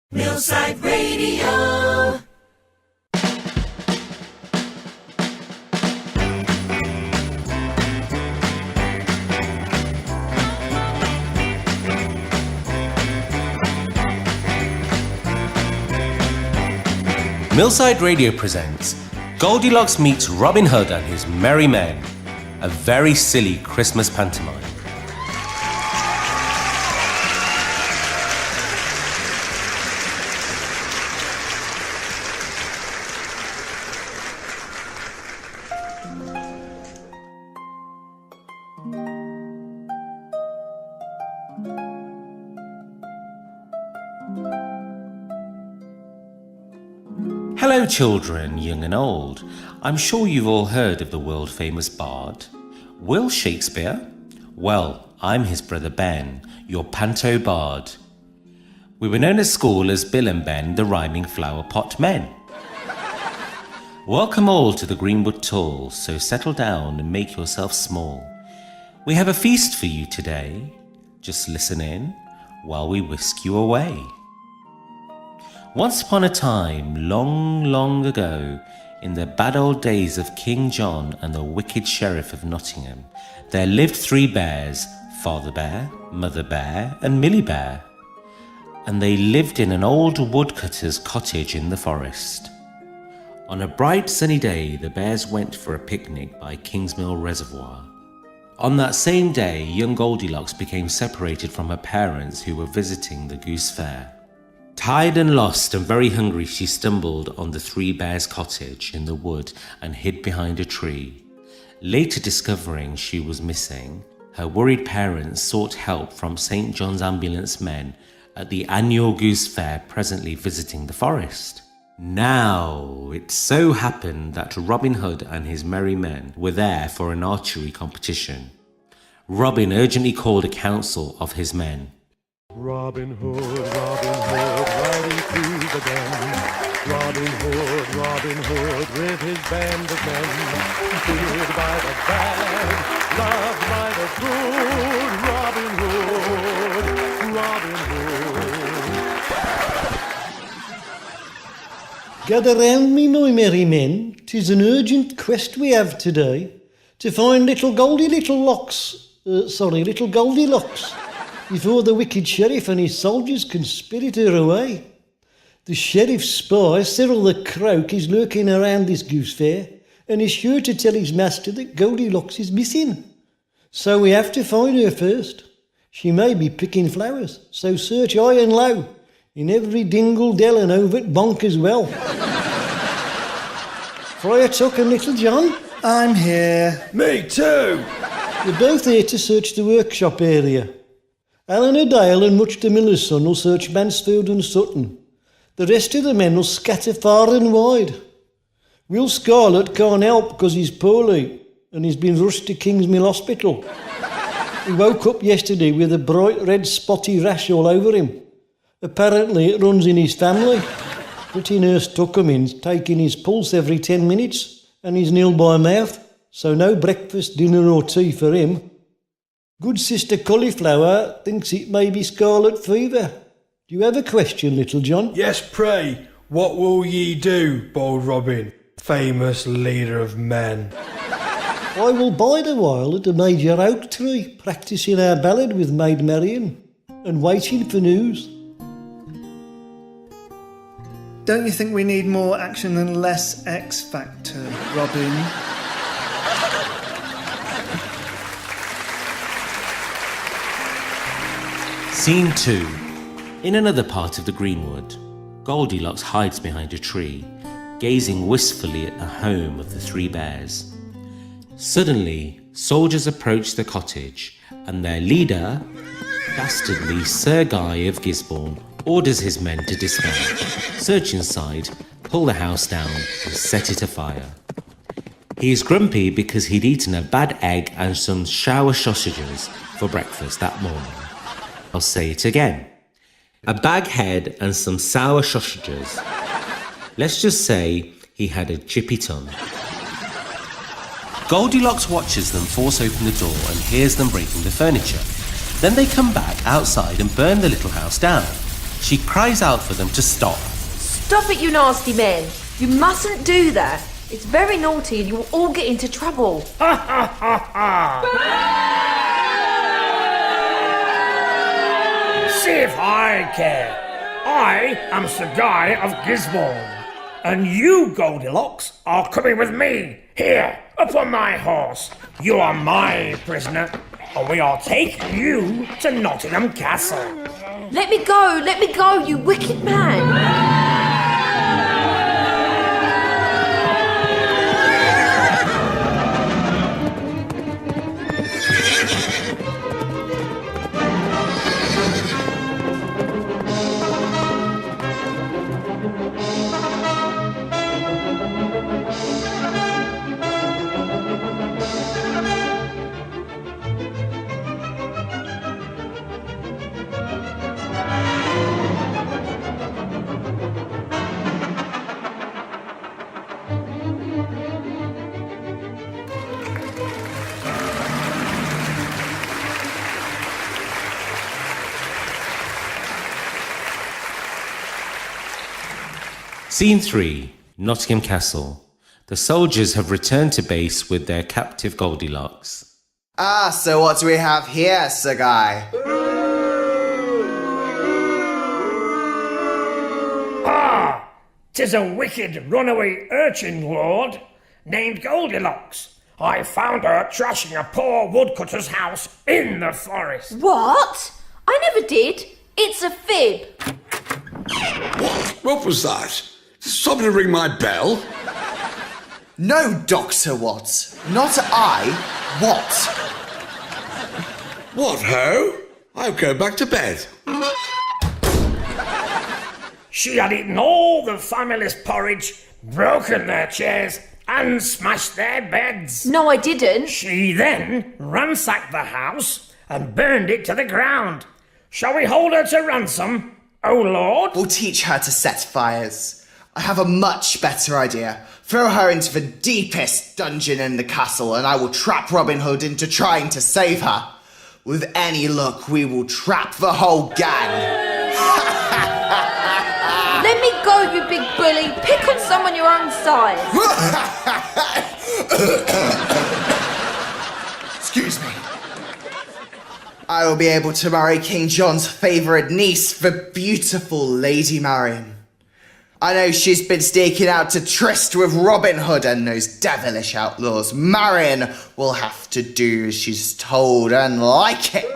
Millside Radio. Millside Radio presents Goldilocks meets Robin Hood and his merry men, a very silly Christmas pantomime. Hello children, young and old. I'm sure you've all heard of the world-famous bard. Will Shakespeare? Well, I'm his brother Ben, your panto bard. We were known at school as Bill and Ben, the rhyming flower pot men. Welcome all to the Greenwood Tall, so settle down and make yourself small. We have a feast for you today. Just listen in while we whisk you away. Once upon a time, long, long ago, in the bad old days of King John and the wicked Sheriff of Nottingham, there lived 3 bears, Father Bear, Mother Bear, and Millie Bear. And they lived in an old woodcutter's cottage in the forest. On a bright sunny day, the bears went for a picnic by Kingsmill Reservoir. On that same day, young Goldilocks became separated from her parents who were visiting the Goose Fair. Tired and lost and very hungry, she stumbled on the 3 bears' cottage in the wood and hid behind a tree. Later discovering she was missing, her worried parents sought help from St. John's ambulance men at the annual Goose Fair presently visiting the forest. Now, it so happened that Robin Hood and his merry men were there for an archery competition. Robin urgently called a council of his men. Robin Hood, riding through the den. Robin Hood, with his band of men. Feared by the bad, loved by the good. Robin Hood. Gather round me, my merry men. 'Tis an urgent quest we have today, to find little Goldilocks, before the wicked sheriff and his soldiers can spirit her away. The sheriff's spy, Cyril the Croak, is lurking around this goose fair and is sure to tell his master that Goldilocks is missing. So we have to find her first. She may be picking flowers, so search high and low, in every dingle dell and over at Bonk as well. Friar Tuck and Little John? I'm here. Me too! You're both here to search the workshop area. Alan O'Dale and Much the Miller's son will search Mansfield and Sutton. The rest of the men will scatter far and wide. Will Scarlett can't help because he's poorly and he's been rushed to Kingsmill Hospital. He woke up yesterday with a bright red spotty rash all over him. Apparently it runs in his family. Pretty nurse took him in, taking his pulse every 10 minutes and he's nil by mouth, so no breakfast, dinner or tea for him. Good Sister Cauliflower thinks it may be scarlet fever. Do you have a question, Little John? Yes, pray. What will ye do, bold Robin, famous leader of men? I will bide a while at a major oak tree, practising our ballad with Maid Marian and waiting for news. Don't you think we need more action and less X Factor, Robin? Scene 2. In another part of the Greenwood, Goldilocks hides behind a tree, gazing wistfully at the home of the 3 bears. Suddenly, soldiers approach the cottage, and their leader, dastardly Sir Guy of Gisborne, orders his men to dismount, search inside, pull the house down, and set it afire. He is grumpy because he'd eaten a bad egg and some shower sausages for breakfast that morning. I'll say it again. A bag head and some sour sausages. Let's just say he had a chippy tongue. Goldilocks watches them force open the door and hears them breaking the furniture. Then they come back outside and burn the little house down. she cries out for them to stop. Stop it, you nasty men. You mustn't do that. It's very naughty and you will all get into trouble. Ha ha ha ha! See if I care. I am Sir Guy of Gisborne. And you, Goldilocks, are coming with me. Here, upon my horse. You are my prisoner. And we are taking you to Nottingham Castle. Let me go, you wicked man. Scene 3, Nottingham Castle. The soldiers have returned to base with their captive Goldilocks. Ah, so what do we have here, Sir Guy? Ah, 'tis a wicked runaway urchin, Lord, named Goldilocks. I found her trashing a poor woodcutter's house in the forest. What? I never did. It's a fib. What was that? Did somebody ring my bell? No, Dr. Watts. Not I. What? What ho? I'll go back to bed. She had eaten all the family's porridge, broken their chairs, and smashed their beds. No, I didn't. She then ransacked the house and burned it to the ground. Shall we hold her to ransom, O Lord? We'll teach her to set fires. I have a much better idea. Throw her into the deepest dungeon in the castle and I will trap Robin Hood into trying to save her. With any luck, we will trap the whole gang. Let me go, you big bully. Pick on someone your own size. Excuse me. I will be able to marry King John's favourite niece, the beautiful Lady Marion. I know she's been sneaking out to tryst with Robin Hood and those devilish outlaws. Marion will have to do as she's told and like it.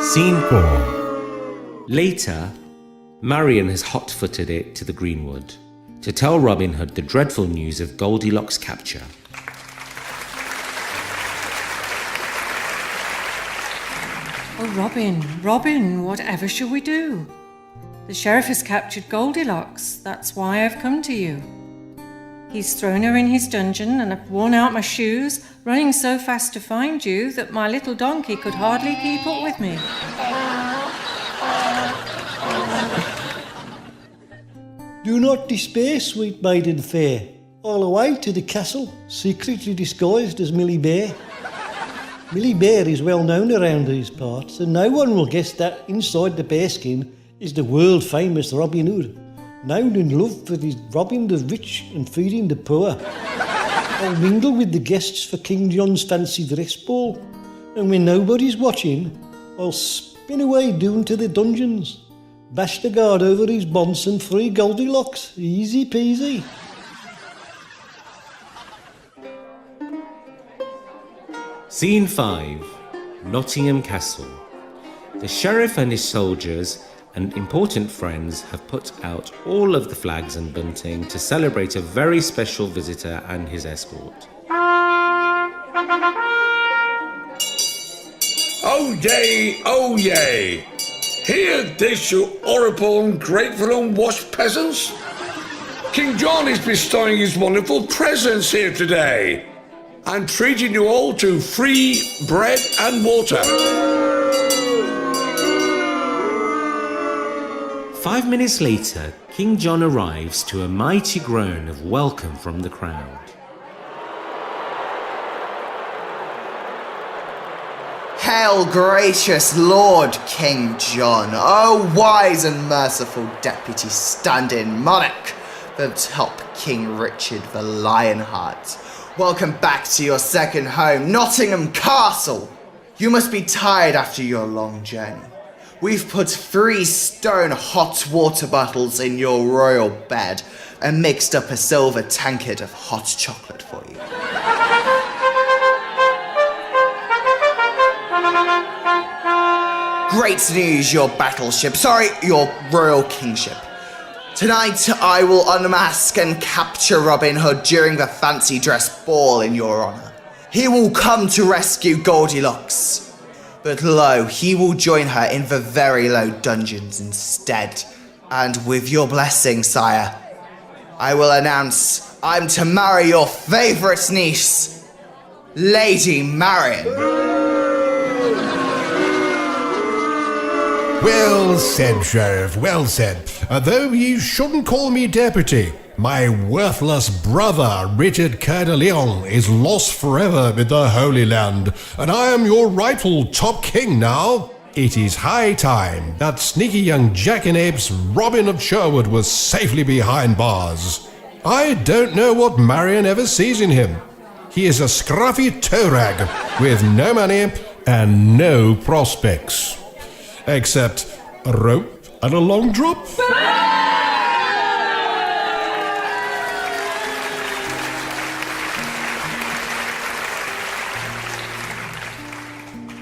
Scene 4. Later, Marion has hot-footed it to the Greenwood to tell Robin Hood the dreadful news of Goldilocks' capture. Oh, Robin, whatever shall we do? The sheriff has captured Goldilocks. That's why I've come to you. He's thrown her in his dungeon and I've worn out my shoes, running so fast to find you that my little donkey could hardly keep up with me. Do not despair, sweet maiden fair. All the way to the castle, secretly disguised as Millie Bear. Millie Bear is well known around these parts, and no one will guess that inside the bearskin is the world-famous Robin Hood, known and loved for his robbing the rich and feeding the poor. I'll mingle with the guests for King John's fancy dress ball, and when nobody's watching, I'll spin away down to the dungeons, bash the guard over his bonds and free Goldilocks. Easy peasy. Scene 5. Nottingham Castle. The sheriff and his soldiers and important friends have put out all of the flags and bunting to celebrate a very special visitor and his escort. Oh yay, oh yay! Hear this, you horrible, ungrateful, unwashed peasants! King John is bestowing his wonderful presents here today and treating you all to free bread and water. 5 minutes later, King John arrives to a mighty groan of welcome from the crowd. Hail, gracious Lord King John, O wise and merciful deputy stand-in monarch, the top King Richard the Lionheart. Welcome back to your second home, Nottingham Castle. You must be tired after your long journey. We've put 3 stone hot water bottles in your royal bed and mixed up a silver tankard of hot chocolate for you. Great news, your your royal kingship. Tonight I will unmask and capture Robin Hood during the fancy dress ball in your honour. He will come to rescue Goldilocks. But lo, he will join her in the very low dungeons instead. And with your blessing, sire, I will announce I'm to marry your favourite niece, Lady Marion. Well said, Sheriff, well said. Though ye shouldn't call me deputy. My worthless brother, Richard Coeur de Lion, is lost forever with the Holy Land, and I am your rightful top king now. It is high time that sneaky young jackanapes Robin of Sherwood was safely behind bars. I don't know what Marion ever sees in him. He is a scruffy toe rag with no money and no prospects. Except a rope and a long drop.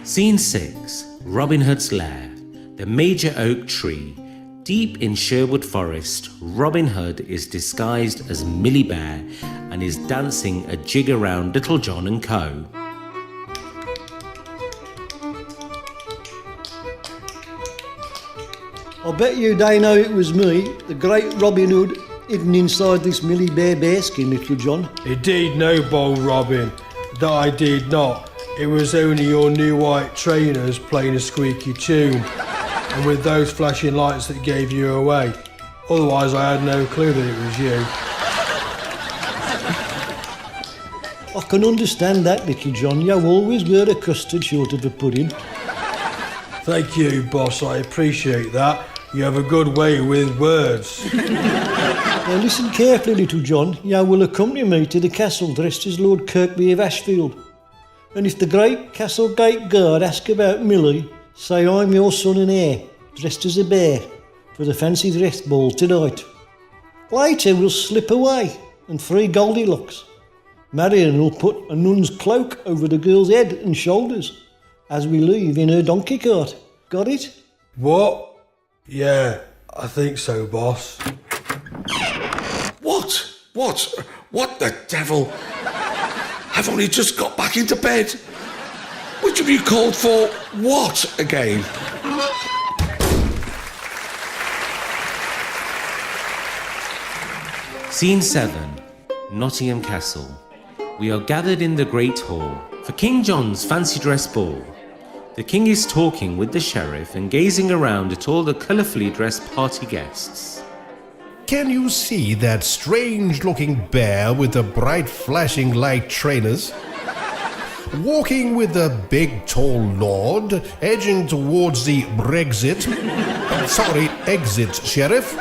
Scene 6. Robin Hood's Lair. The major oak tree. Deep in Sherwood Forest, Robin Hood is disguised as Millie Bear and is dancing a jig around Little John and Co. I bet you they know it was me, the great Robin Hood, hidden inside this Millie Bear bearskin, Little John. Indeed, no, bold Robin, that I did not. It was only your new white trainers playing a squeaky tune, and with those flashing lights that gave you away. Otherwise, I had no clue that it was you. I can understand that, Little John. You always were a custard short of a pudding. Thank you, boss, I appreciate that. You have a good way with words. Now listen carefully, Little John. You will accompany me to the castle dressed as Lord Kirkby of Ashfield. And if the great castle gate guard ask about Millie, say I'm your son and heir, dressed as a bear, for the fancy dress ball tonight. Later we'll slip away and free Goldilocks. Marion will put a nun's cloak over the girl's head and shoulders as we leave in her donkey cart. Got it? What? Yeah, I think so, boss. What? What the devil? I've only just got back into bed. Which of you called for what again? Scene 7. Nottingham Castle. We are gathered in the Great Hall for King John's fancy dress ball. The king is talking with the sheriff and gazing around at all the colourfully dressed party guests. Can you see that strange-looking bear with the bright flashing light trainers? Walking with the big tall lord, edging towards the exit, Sheriff.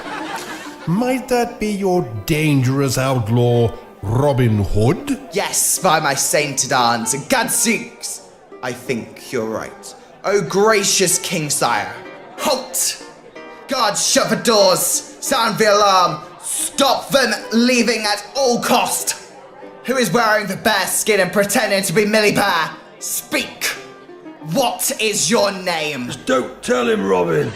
Might that be your dangerous outlaw, Robin Hood? Yes, by my sainted arms and gadzooks, I think you're right. Oh, gracious King Sire. Halt! Guards, shut the doors. Sound the alarm. Stop them leaving at all cost. Who is wearing the bear skin and pretending to be Millie Bear? Speak. What is your name? Just don't tell him, Robin.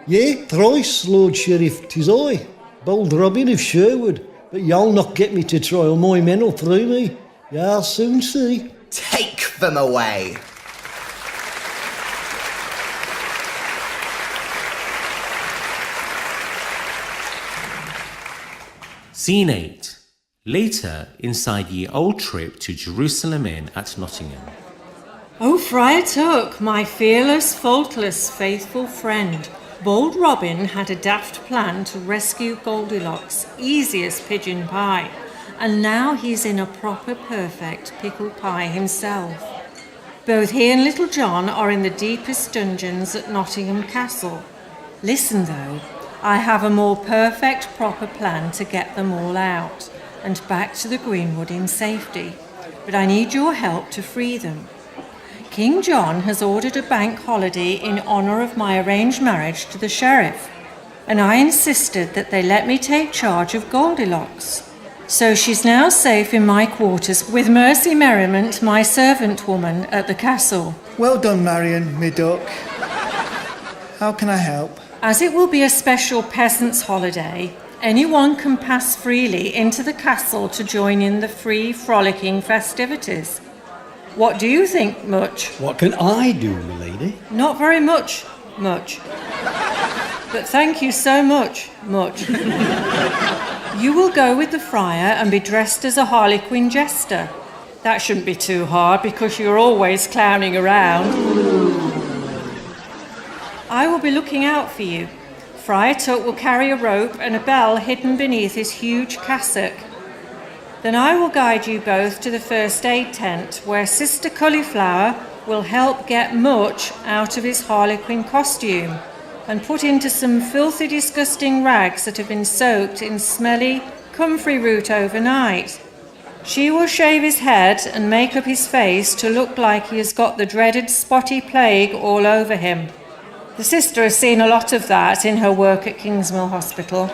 Yeah, thrice, Lord Sheriff, 'tis I, bold Robin of Sherwood. But you'll not get me to trial, my men will free me. You'll soon see. Take them away. Scene 8. Later, inside ye old trip to Jerusalem Inn at Nottingham. Oh, Friar Tuck, my fearless, faultless, faithful friend, Bold Robin had a daft plan to rescue Goldilocks, easy as pigeon pie, and now he's in a proper perfect pickle pie himself. Both he and Little John are in the deepest dungeons at Nottingham Castle. Listen though, I have a more perfect proper plan to get them all out and back to the Greenwood in safety, but I need your help to free them. King John has ordered a bank holiday in honour of my arranged marriage to the sheriff, and I insisted that they let me take charge of Goldilocks. So she's now safe in my quarters with Mercy Merriment, my servant woman, at the castle. Well done, Marion, me duck. How can I help? As it will be a special peasants' holiday, anyone can pass freely into the castle to join in the free, frolicking festivities. What do you think, Much? What can I do, milady? Not very much, Much. But thank you so much, Much. You will go with the friar and be dressed as a harlequin jester. That shouldn't be too hard because you're always clowning around. I will be looking out for you. Friar Tuck will carry a rope and a bell hidden beneath his huge cassock. Then I will guide you both to the first aid tent where Sister Cauliflower will help get Much out of his harlequin costume and put into some filthy, disgusting rags that have been soaked in smelly comfrey root overnight. She will shave his head and make up his face to look like he has got the dreaded spotty plague all over him. The sister has seen a lot of that in her work at Kingsmill Hospital.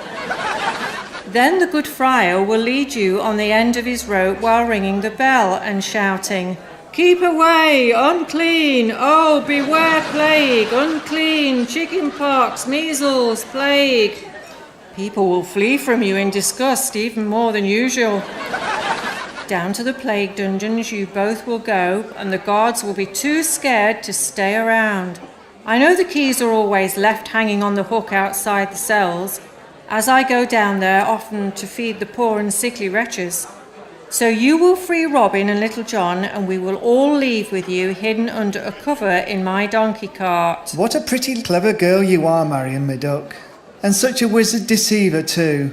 Then the good friar will lead you on the end of his rope while ringing the bell and shouting, "Keep away, unclean, oh, beware plague, unclean, chicken pox, measles, plague." People will flee from you in disgust, even more than usual. Down to the plague dungeons you both will go, and the guards will be too scared to stay around. I know the keys are always left hanging on the hook outside the cells, as I go down there often to feed the poor and sickly wretches. So you will free Robin and Little John, and we will all leave with you hidden under a cover in my donkey cart. What a pretty clever girl you are, Marion, me duck. And such a wizard deceiver too.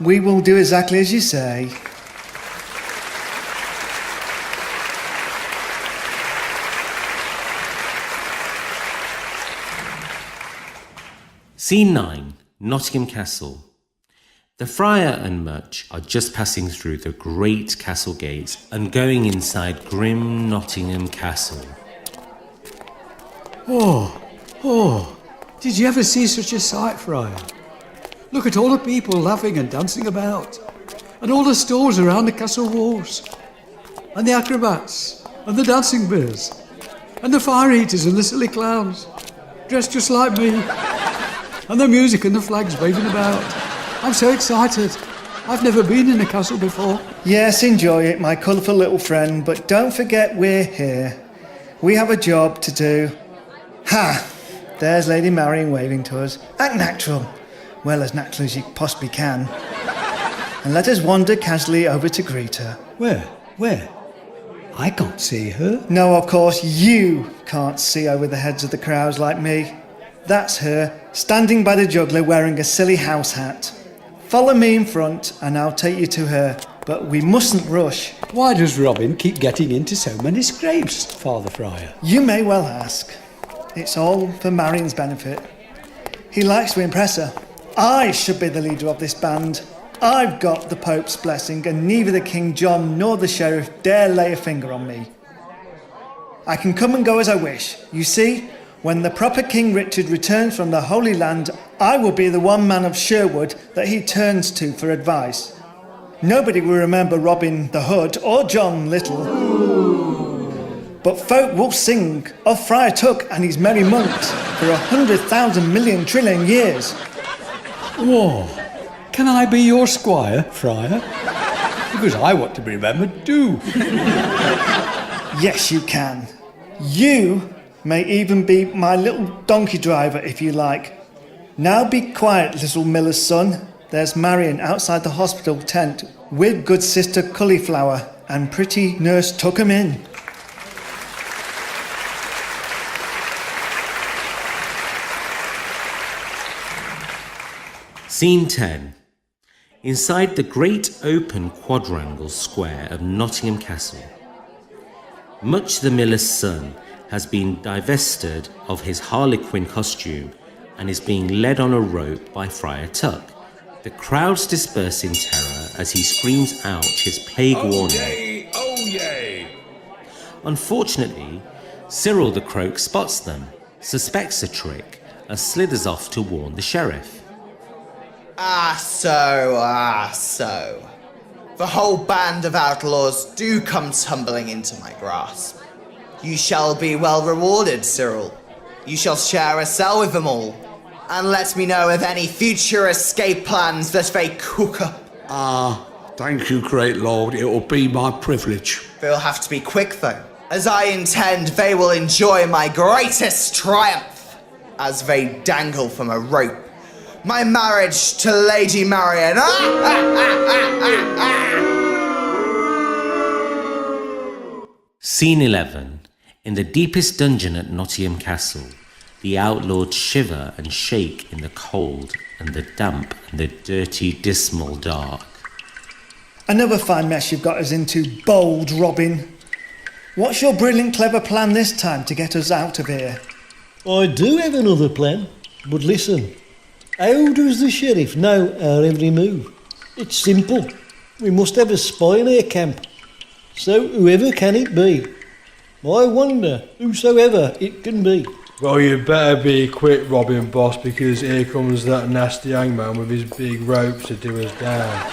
We will do exactly as you say. Scene 9, Nottingham Castle. The friar and Much are just passing through the great castle gates and going inside grim Nottingham Castle. Oh, did you ever see such a sight, Friar? Look at all the people laughing and dancing about, and all the stalls around the castle walls, and the acrobats, and the dancing bears, and the fire eaters and the silly clowns, dressed just like me, and the music and the flags waving about. I'm so excited. I've never been in a castle before. Yes, enjoy it, my colourful little friend, but don't forget we're here. We have a job to do. Ha! There's Lady Marion waving to us. Act natural. Well, as natural as you possibly can. And let us wander casually over to greet her. Where? I can't see her. No, of course, you can't see over the heads of the crowds like me. That's her, standing by the juggler wearing a silly house hat. Follow me in front and I'll take you to her, but we mustn't rush. Why does Robin keep getting into so many scrapes, Father Friar? You may well ask. It's all for Marion's benefit. He likes to impress her. I should be the leader of this band. I've got the Pope's blessing and neither the King John nor the Sheriff dare lay a finger on me. I can come and go as I wish. You see, when the proper King Richard returns from the Holy Land, I will be the one man of Sherwood that he turns to for advice. Nobody will remember Robin the Hood or John Little. But folk will sing of Friar Tuck and his merry monks for 100,000 million trillion years. Whoa, can I be your squire, Friar? Because I want to be remembered too. Yes, you can. You may even be my little donkey driver if you like. Now be quiet, little miller's son. There's Marion outside the hospital tent with good Sister Cauliflower and pretty Nurse Tuckham in. Scene 10. Inside the great open quadrangle square of Nottingham Castle. Much the miller's son has been divested of his harlequin costume and is being led on a rope by Friar Tuck. The crowds disperse in terror as he screams out his plague warning. Yay! Oh yay! Unfortunately, Cyril the Croak spots them, suspects a trick, and slithers off to warn the sheriff. Ah, so. The whole band of outlaws do come tumbling into my grasp. You shall be well rewarded, Cyril. You shall share a cell with them all, and let me know of any future escape plans that they cook up. Thank you, great lord. It will be my privilege. They'll have to be quick, though, as I intend they will enjoy my greatest triumph as they dangle from a rope. My marriage to Lady Marian. Scene 11. In the deepest dungeon at Nottingham Castle, the outlawed shiver and shake in the cold and the damp and the dirty, dismal dark. Another fine mess you've got us into, bold Robin. What's your brilliant, clever plan this time to get us out of here? I do have another plan, but listen. How does the sheriff know our every move? It's simple. We must have a spy in our camp. So whoever can it be? I wonder whosoever it can be. Well, you better be quick, Robin, boss, because here comes that nasty hangman with his big ropes to do us down.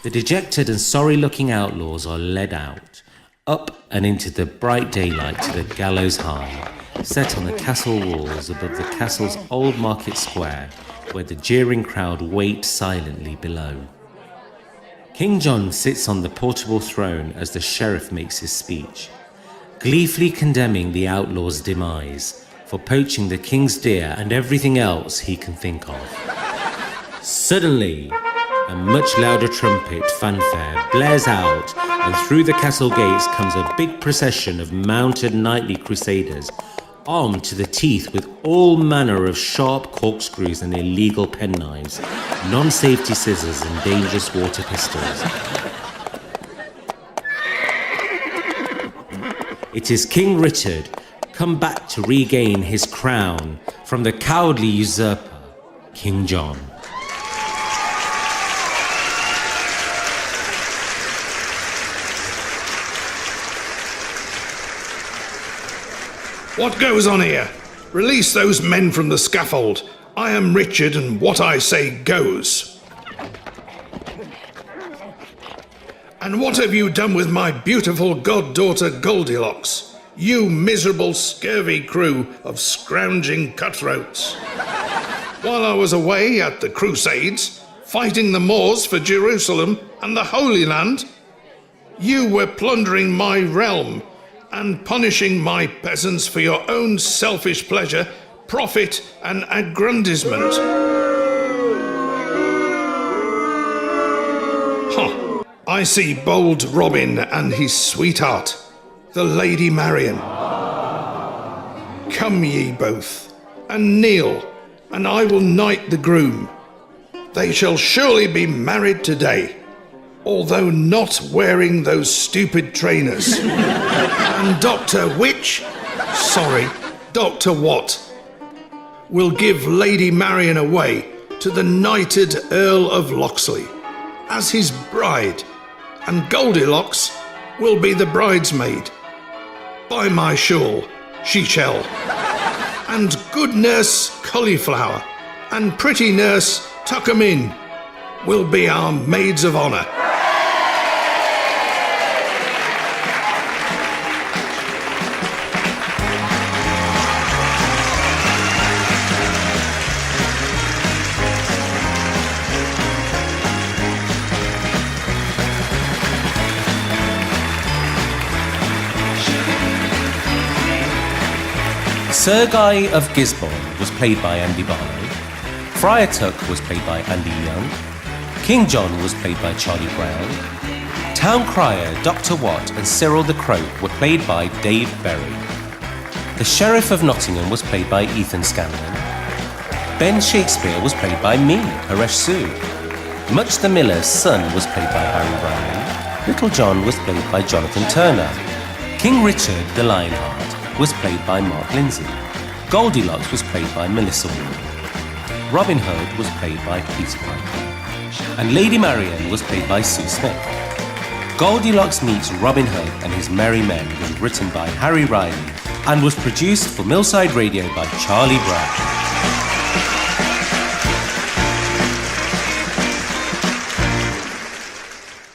The dejected and sorry-looking outlaws are led out, up and into the bright daylight to the gallows high, set on the castle walls above the castle's old market square, where the jeering crowd wait silently below. King John sits on the portable throne as the sheriff makes his speech, gleefully condemning the outlaw's demise for poaching the king's deer and everything else he can think of. Suddenly, a much louder trumpet fanfare blares out, and through the castle gates comes a big procession of mounted knightly crusaders, armed to the teeth with all manner of sharp corkscrews and illegal penknives, non-safety scissors and dangerous water pistols. It is King Richard, come back to regain his crown from the cowardly usurper, King John. What goes on here? Release those men from the scaffold. I am Richard, and what I say goes. And what have you done with my beautiful goddaughter Goldilocks? You miserable, scurvy crew of scrounging cutthroats. While I was away at the Crusades, fighting the Moors for Jerusalem and the Holy Land, you were plundering my realm and punishing my peasants for your own selfish pleasure, profit, and aggrandizement. I see bold Robin and his sweetheart, the Lady Marian. Come ye both, and kneel, and I will knight the groom. They shall surely be married today, although not wearing those stupid trainers. And Dr. Dr. What, will give Lady Marian away to the knighted Earl of Locksley as his bride, and Goldilocks will be the bridesmaid. By my shawl, she shall. And good nurse Cauliflower and pretty nurse Tuck-em-in will be our maids of honour. Sir Guy of Gisborne was played by Andy Barlow, Friar Tuck was played by Andy Young, King John was played by Charlie Brown, Town Crier Dr. Watt and Cyril the Croak were played by Dave Berry. The Sheriff of Nottingham was played by Ethan Scanlon. Ben Shakespeare was played by me, Paresh Soo. Much the Miller's son was played by Harry Ryan. Little John was played by Jonathan Turner. King Richard the Lionheart was played by Mark Lindsay. Goldilocks was played by Melissa Ward. Robin Hood was played by Peter Piper. And Lady Marian was played by Sue Smith. Goldilocks Meets Robin Hood and His Merry Men was written by Harry Riley and was produced for Millside Radio by Charlie Brown.